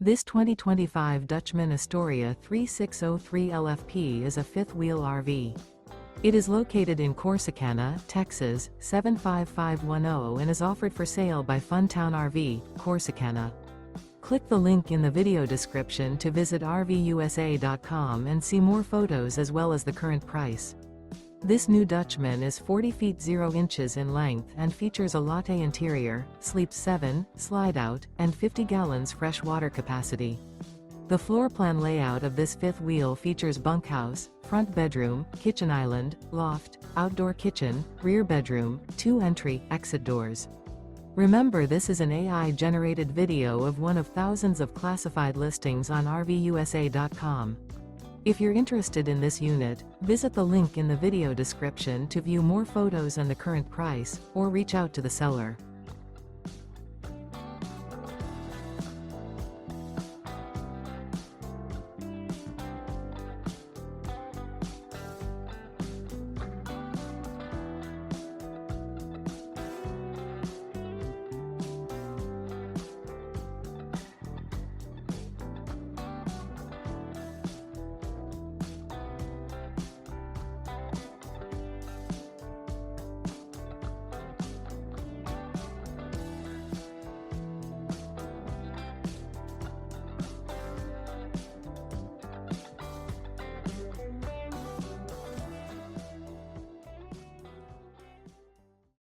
This 2025 Dutchmen Astoria 3603 LFP is a fifth-wheel RV. It is located in Corsicana, Texas, 75510 and is offered for sale by Funtown RV, Corsicana. Click the link in the video description to visit RVUSA.com and see more photos as well as the current price. This new Dutchman is 40 feet 0 inches in length and features a LATTE interior, sleeps 7, slide-out, and 50 gallons fresh water capacity. The floor plan layout of this fifth wheel features bunkhouse, front bedroom, kitchen island, loft, outdoor kitchen, rear bedroom, 2 entry/exit doors. Remember, this is an AI-generated video of one of thousands of classified listings on RVUSA.com. If you're interested in this unit, visit the link in the video description to view more photos and the current price, or reach out to the seller.